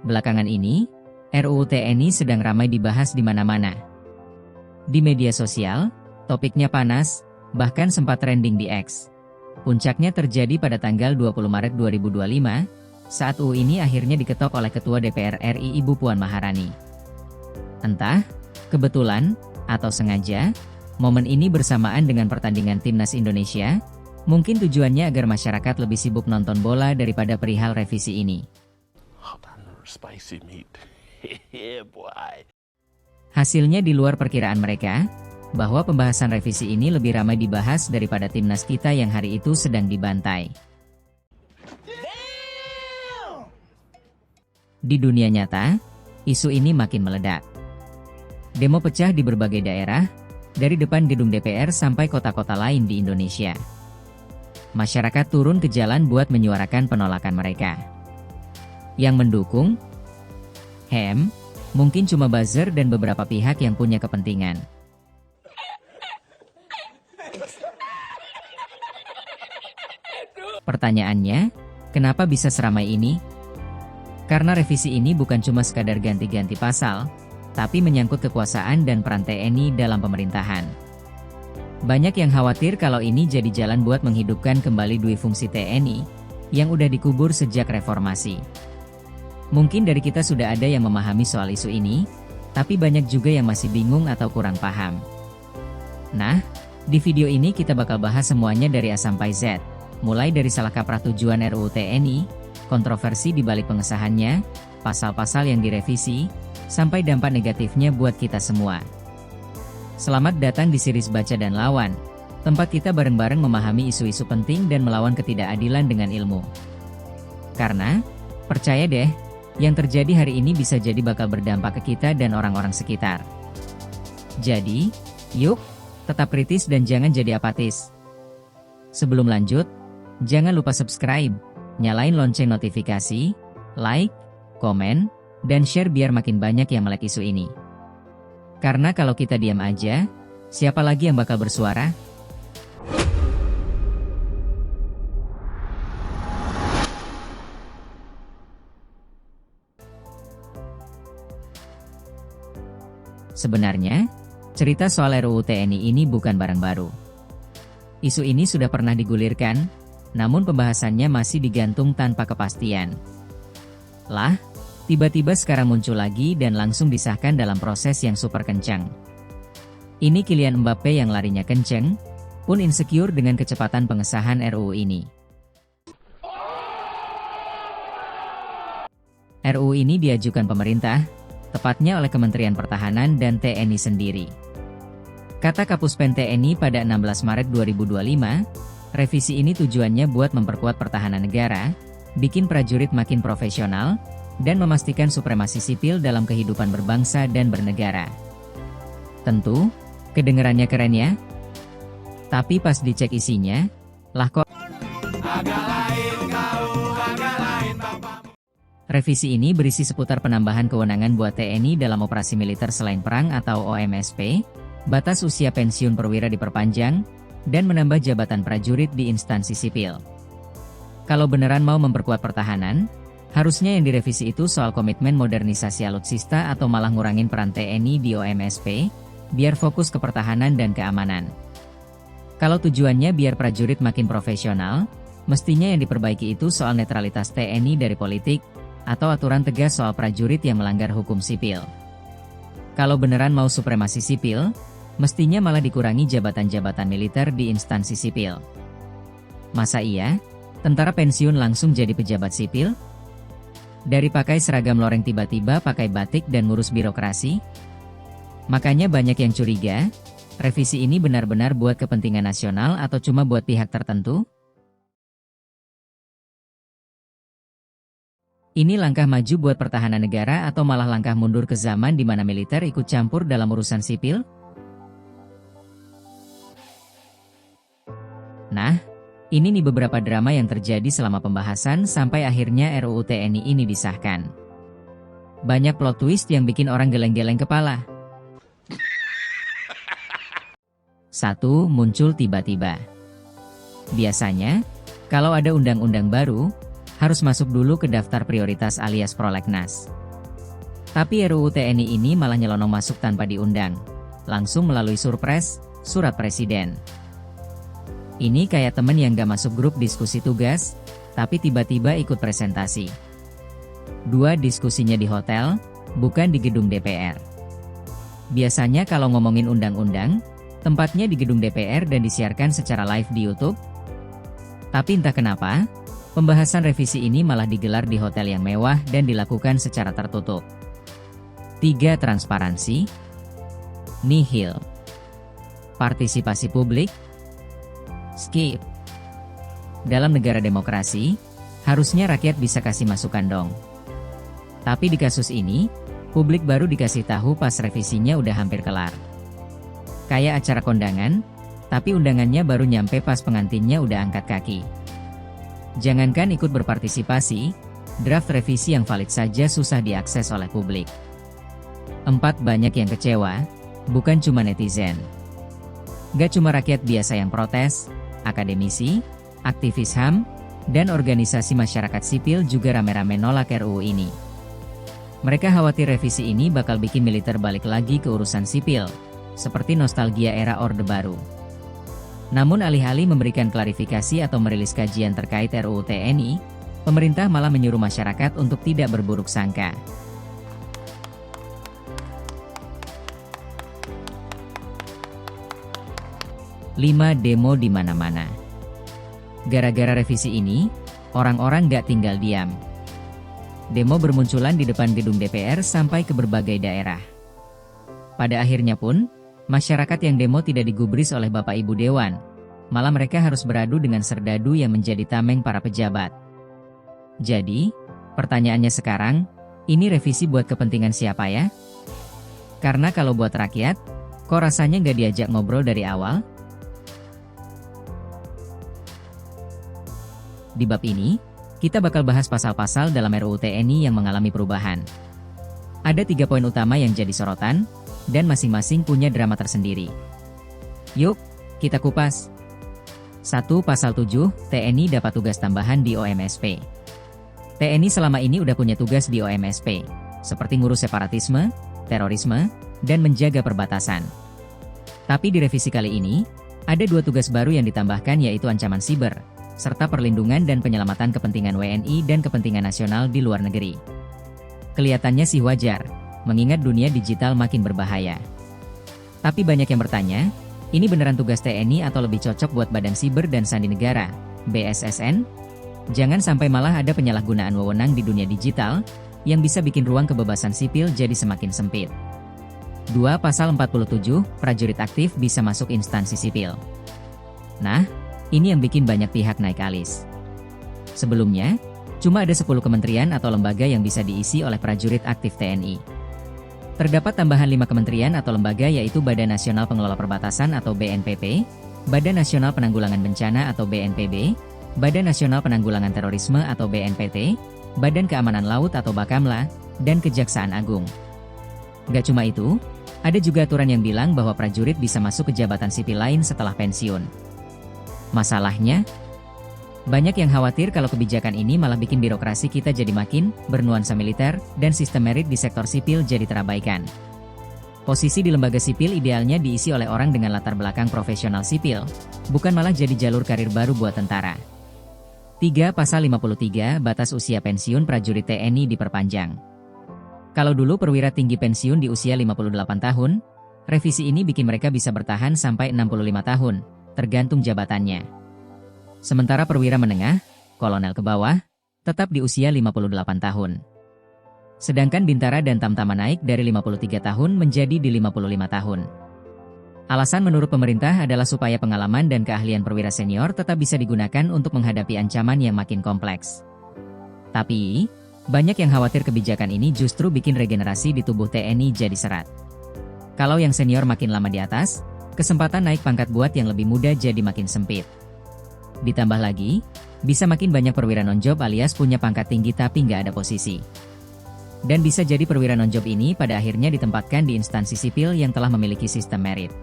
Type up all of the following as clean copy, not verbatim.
Belakangan ini, RUU TNI sedang ramai dibahas di mana-mana. Di media sosial, topiknya panas, bahkan sempat trending di X. Puncaknya terjadi pada tanggal 20 Maret 2025, saat UU ini akhirnya diketok oleh Ketua DPR RI Ibu Puan Maharani. Entah, kebetulan, atau sengaja, momen ini bersamaan dengan pertandingan Timnas Indonesia, mungkin tujuannya agar masyarakat lebih sibuk nonton bola daripada perihal revisi ini. Spicy meat. Yeah, boy. Hasilnya di luar perkiraan mereka, bahwa pembahasan revisi ini lebih ramai dibahas daripada timnas kita yang hari itu sedang dibantai. Di dunia nyata, isu ini makin meledak. Demo pecah di berbagai daerah, dari depan gedung DPR sampai kota-kota lain di Indonesia. Masyarakat turun ke jalan buat menyuarakan penolakan mereka. Yang mendukung? Mungkin cuma buzzer dan beberapa pihak yang punya kepentingan. Pertanyaannya, kenapa bisa seramai ini? Karena revisi ini bukan cuma sekadar ganti-ganti pasal, tapi menyangkut kekuasaan dan peran TNI dalam pemerintahan. Banyak yang khawatir kalau ini jadi jalan buat menghidupkan kembali dui fungsi TNI, yang udah dikubur sejak reformasi. Mungkin dari kita sudah ada yang memahami soal isu ini, tapi banyak juga yang masih bingung atau kurang paham. Nah, di video ini kita bakal bahas semuanya dari A sampai Z, mulai dari salah kaprah tujuan RUU TNI, kontroversi di balik pengesahannya, pasal-pasal yang direvisi, sampai dampak negatifnya buat kita semua. Selamat datang di series Baca dan Lawan, tempat kita bareng-bareng memahami isu-isu penting dan melawan ketidakadilan dengan ilmu. Karena, percaya deh, yang terjadi hari ini bisa jadi bakal berdampak ke kita dan orang-orang sekitar. Jadi, yuk, tetap kritis dan jangan jadi apatis. Sebelum lanjut, jangan lupa subscribe, nyalain lonceng notifikasi, like, komen, dan share biar makin banyak yang melek isu ini. Karena kalau kita diam aja, siapa lagi yang bakal bersuara? Sebenarnya, cerita soal RUU TNI ini bukan barang baru. Isu ini sudah pernah digulirkan, namun pembahasannya masih digantung tanpa kepastian. Lah, tiba-tiba sekarang muncul lagi dan langsung disahkan dalam proses yang super kencang. Ini Kylian Mbappe yang larinya kenceng, pun insecure dengan kecepatan pengesahan RUU ini. RUU ini diajukan pemerintah, tepatnya oleh Kementerian Pertahanan dan TNI sendiri. Kata Kapuspen TNI pada 16 Maret 2025, revisi ini tujuannya buat memperkuat pertahanan negara, bikin prajurit makin profesional, dan memastikan supremasi sipil dalam kehidupan berbangsa dan bernegara. Tentu, kedengarannya keren ya? Tapi pas dicek isinya, lah kok revisi ini berisi seputar penambahan kewenangan buat TNI dalam operasi militer selain perang atau OMSP, batas usia pensiun perwira diperpanjang, dan menambah jabatan prajurit di instansi sipil. Kalau beneran mau memperkuat pertahanan, harusnya yang direvisi itu soal komitmen modernisasi alutsista atau malah ngurangin peran TNI di OMSP, biar fokus ke pertahanan dan keamanan. Kalau tujuannya biar prajurit makin profesional, mestinya yang diperbaiki itu soal netralitas TNI dari politik, atau aturan tegas soal prajurit yang melanggar hukum sipil. Kalau beneran mau supremasi sipil, mestinya malah dikurangi jabatan-jabatan militer di instansi sipil. Masa iya, tentara pensiun langsung jadi pejabat sipil? Dari pakai seragam loreng tiba-tiba pakai batik dan ngurus birokrasi? Makanya banyak yang curiga, revisi ini benar-benar buat kepentingan nasional atau cuma buat pihak tertentu? Ini langkah maju buat pertahanan negara atau malah langkah mundur ke zaman di mana militer ikut campur dalam urusan sipil? Nah, ini nih beberapa drama yang terjadi selama pembahasan sampai akhirnya RUU TNI ini disahkan. Banyak plot twist yang bikin orang geleng-geleng kepala. 1. Muncul tiba-tiba. Biasanya, kalau ada undang-undang baru, harus masuk dulu ke daftar prioritas alias prolegnas. Tapi RUU TNI ini malah nyelonong masuk tanpa diundang, langsung melalui surpres, surat presiden. Ini kayak temen yang gak masuk grup diskusi tugas, tapi tiba-tiba ikut presentasi. Dua diskusinya di hotel, bukan di gedung DPR. Biasanya kalau ngomongin undang-undang, tempatnya di gedung DPR dan disiarkan secara live di YouTube. Tapi entah kenapa, pembahasan revisi ini malah digelar di hotel yang mewah dan dilakukan secara tertutup. 3. Transparansi. Nihil. Partisipasi publik. Skip. Dalam negara demokrasi, harusnya rakyat bisa kasih masukan dong. Tapi di kasus ini, publik baru dikasih tahu pas revisinya udah hampir kelar. Kayak acara kondangan, tapi undangannya baru nyampe pas pengantinnya udah angkat kaki. Jangankan ikut berpartisipasi, draft revisi yang valid saja susah diakses oleh publik. 4. Banyak yang kecewa, bukan cuma netizen. Gak cuma rakyat biasa yang protes, akademisi, aktivis HAM, dan organisasi masyarakat sipil juga rame-rame nolak RUU ini. Mereka khawatir revisi ini bakal bikin militer balik lagi ke urusan sipil, seperti nostalgia era Orde Baru. Namun alih-alih memberikan klarifikasi atau merilis kajian terkait RUU TNI, pemerintah malah menyuruh masyarakat untuk tidak berburuk sangka. 5. Demo di mana-mana. Gara-gara revisi ini, orang-orang gak tinggal diam. Demo bermunculan di depan gedung DPR sampai ke berbagai daerah. Pada akhirnya pun, masyarakat yang demo tidak digubris oleh Bapak Ibu Dewan, malah mereka harus beradu dengan serdadu yang menjadi tameng para pejabat. Jadi, pertanyaannya sekarang, ini revisi buat kepentingan siapa ya? Karena kalau buat rakyat, kok rasanya nggak diajak ngobrol dari awal? Di bab ini, kita bakal bahas pasal-pasal dalam RUU TNI yang mengalami perubahan. Ada 3 poin utama yang jadi sorotan, dan masing-masing punya drama tersendiri. Yuk, kita kupas. 1. Pasal 7, TNI dapat tugas tambahan di OMSP. TNI selama ini udah punya tugas di OMSP, seperti ngurus separatisme, terorisme, dan menjaga perbatasan. Tapi di revisi kali ini, ada 2 tugas baru yang ditambahkan yaitu ancaman siber, serta perlindungan dan penyelamatan kepentingan WNI dan kepentingan nasional di luar negeri. Kelihatannya sih wajar, mengingat dunia digital makin berbahaya. Tapi banyak yang bertanya, ini beneran tugas TNI atau lebih cocok buat Badan Siber dan Sandi Negara, BSSN? Jangan sampai malah ada penyalahgunaan wewenang di dunia digital, yang bisa bikin ruang kebebasan sipil jadi semakin sempit. 2. Pasal 47, prajurit aktif bisa masuk instansi sipil. Nah, ini yang bikin banyak pihak naik alis. Sebelumnya, cuma ada 10 kementerian atau lembaga yang bisa diisi oleh prajurit aktif TNI. Terdapat tambahan 5 kementerian atau lembaga yaitu Badan Nasional Pengelola Perbatasan atau BNPP, Badan Nasional Penanggulangan Bencana atau BNPB, Badan Nasional Penanggulangan Terorisme atau BNPT, Badan Keamanan Laut atau Bakamla, dan Kejaksaan Agung. Gak cuma itu, ada juga aturan yang bilang bahwa prajurit bisa masuk ke jabatan sipil lain setelah pensiun. Masalahnya, banyak yang khawatir kalau kebijakan ini malah bikin birokrasi kita jadi makin bernuansa militer dan sistem merit di sektor sipil jadi terabaikan. Posisi di lembaga sipil idealnya diisi oleh orang dengan latar belakang profesional sipil, bukan malah jadi jalur karir baru buat tentara. 3. Pasal 53, batas usia pensiun prajurit TNI diperpanjang. Kalau dulu perwira tinggi pensiun di usia 58 tahun, revisi ini bikin mereka bisa bertahan sampai 65 tahun. Tergantung jabatannya. Sementara perwira menengah, kolonel ke bawah, tetap di usia 58 tahun. Sedangkan bintara dan tamtama naik dari 53 tahun menjadi di 55 tahun. Alasan menurut pemerintah adalah supaya pengalaman dan keahlian perwira senior tetap bisa digunakan untuk menghadapi ancaman yang makin kompleks. Tapi, banyak yang khawatir kebijakan ini justru bikin regenerasi di tubuh TNI jadi serat. Kalau yang senior makin lama di atas, kesempatan naik pangkat buat yang lebih muda jadi makin sempit. Ditambah lagi, bisa makin banyak perwira non-job alias punya pangkat tinggi tapi nggak ada posisi. Dan bisa jadi perwira non-job ini pada akhirnya ditempatkan di instansi sipil yang telah memiliki sistem merit.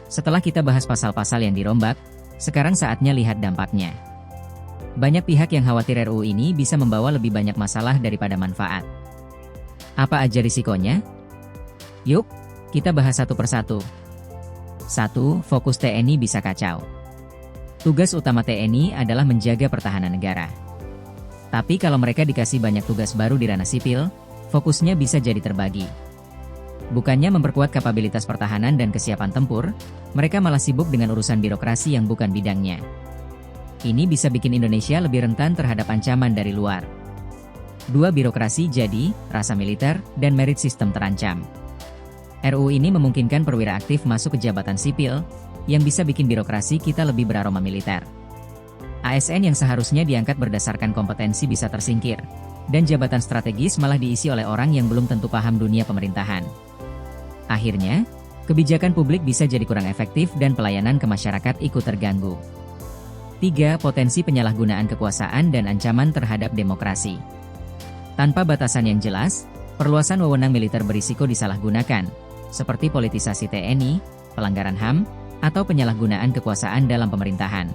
Setelah kita bahas pasal-pasal yang dirombak, Sekarang saatnya lihat dampaknya. Banyak pihak yang khawatir RUU ini bisa membawa lebih banyak masalah daripada manfaat. Apa aja risikonya? Yuk, kita bahas satu persatu. 1. Fokus TNI bisa kacau. Tugas utama TNI adalah menjaga pertahanan negara. Tapi kalau mereka dikasih banyak tugas baru di ranah sipil, fokusnya bisa jadi terbagi. Bukannya memperkuat kapabilitas pertahanan dan kesiapan tempur, mereka malah sibuk dengan urusan birokrasi yang bukan bidangnya. Ini bisa bikin Indonesia lebih rentan terhadap ancaman dari luar. 2. Birokrasi jadi, rasa militer, dan merit sistem terancam. RUU ini memungkinkan perwira aktif masuk ke jabatan sipil, yang bisa bikin birokrasi kita lebih beraroma militer. ASN yang seharusnya diangkat berdasarkan kompetensi bisa tersingkir, dan jabatan strategis malah diisi oleh orang yang belum tentu paham dunia pemerintahan. Akhirnya, kebijakan publik bisa jadi kurang efektif dan pelayanan ke masyarakat ikut terganggu. 3. Potensi penyalahgunaan kekuasaan dan ancaman terhadap demokrasi. Tanpa batasan yang jelas, perluasan wewenang militer berisiko disalahgunakan, seperti politisasi TNI, pelanggaran HAM, atau penyalahgunaan kekuasaan dalam pemerintahan.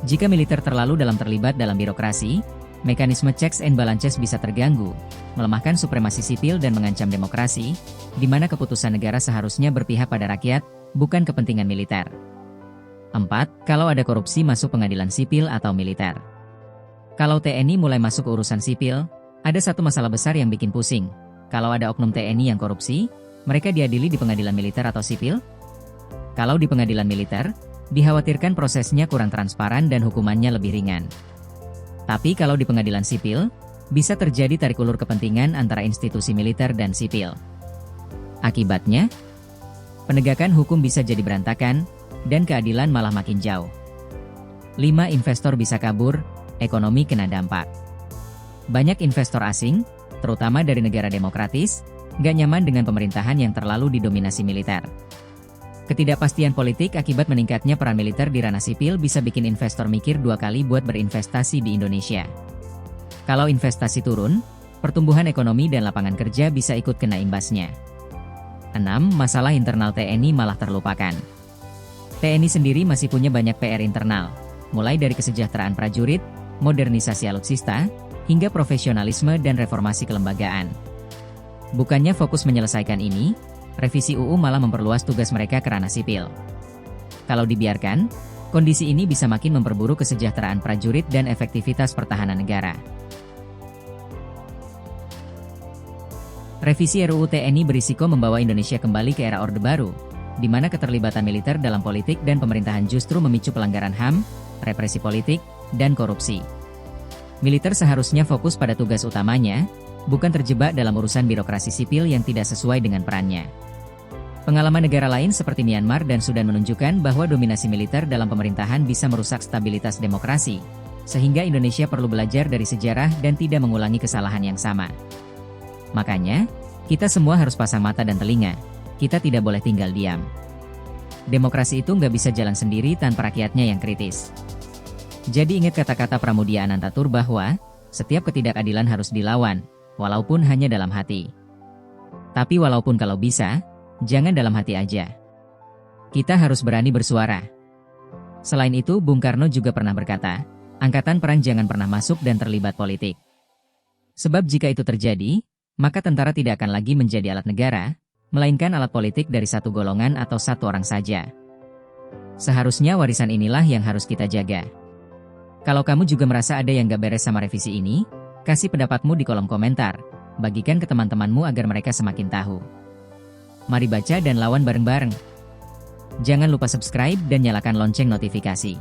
Jika militer terlalu terlibat dalam birokrasi, mekanisme checks and balances bisa terganggu, melemahkan supremasi sipil dan mengancam demokrasi, di mana keputusan negara seharusnya berpihak pada rakyat, bukan kepentingan militer. 4. Kalau ada korupsi masuk pengadilan sipil atau militer. Kalau TNI mulai masuk ke urusan sipil, ada satu masalah besar yang bikin pusing. Kalau ada oknum TNI yang korupsi, mereka diadili di pengadilan militer atau sipil? Kalau di pengadilan militer, dikhawatirkan prosesnya kurang transparan dan hukumannya lebih ringan. Tapi kalau di pengadilan sipil, bisa terjadi tarik ulur kepentingan antara institusi militer dan sipil. Akibatnya, penegakan hukum bisa jadi berantakan, dan keadilan malah makin jauh. 5. Investor bisa kabur, ekonomi kena dampak. Banyak investor asing, terutama dari negara demokratis, gak nyaman dengan pemerintahan yang terlalu didominasi militer. Ketidakpastian politik akibat meningkatnya peran militer di ranah sipil bisa bikin investor mikir 2 kali buat berinvestasi di Indonesia. Kalau investasi turun, pertumbuhan ekonomi dan lapangan kerja bisa ikut kena imbasnya. 6. Masalah internal TNI malah terlupakan. TNI sendiri masih punya banyak PR internal, mulai dari kesejahteraan prajurit, modernisasi alutsista, hingga profesionalisme dan reformasi kelembagaan. Bukannya fokus menyelesaikan ini, revisi UU malah memperluas tugas mereka ke ranah sipil. Kalau dibiarkan, kondisi ini bisa makin memperburuk kesejahteraan prajurit dan efektivitas pertahanan negara. Revisi RUU TNI berisiko membawa Indonesia kembali ke era Orde Baru, di mana keterlibatan militer dalam politik dan pemerintahan justru memicu pelanggaran HAM, represi politik, dan korupsi. Militer seharusnya fokus pada tugas utamanya, bukan terjebak dalam urusan birokrasi sipil yang tidak sesuai dengan perannya. Pengalaman negara lain seperti Myanmar dan Sudan menunjukkan bahwa dominasi militer dalam pemerintahan bisa merusak stabilitas demokrasi, sehingga Indonesia perlu belajar dari sejarah dan tidak mengulangi kesalahan yang sama. Makanya, kita semua harus pasang mata dan telinga, kita tidak boleh tinggal diam. Demokrasi itu nggak bisa jalan sendiri tanpa rakyatnya yang kritis. Jadi ingat kata-kata Pramudia Anantatur bahwa, setiap ketidakadilan harus dilawan, walaupun hanya dalam hati. Tapi walaupun kalau bisa, jangan dalam hati aja. Kita harus berani bersuara. Selain itu, Bung Karno juga pernah berkata, angkatan perang jangan pernah masuk dan terlibat politik. Sebab jika itu terjadi, maka tentara tidak akan lagi menjadi alat negara, melainkan alat politik dari satu golongan atau satu orang saja. Seharusnya warisan inilah yang harus kita jaga. Kalau kamu juga merasa ada yang gak beres sama revisi ini, kasih pendapatmu di kolom komentar, bagikan ke teman-temanmu agar mereka semakin tahu. Mari baca dan lawan bareng-bareng. Jangan lupa subscribe dan nyalakan lonceng notifikasi.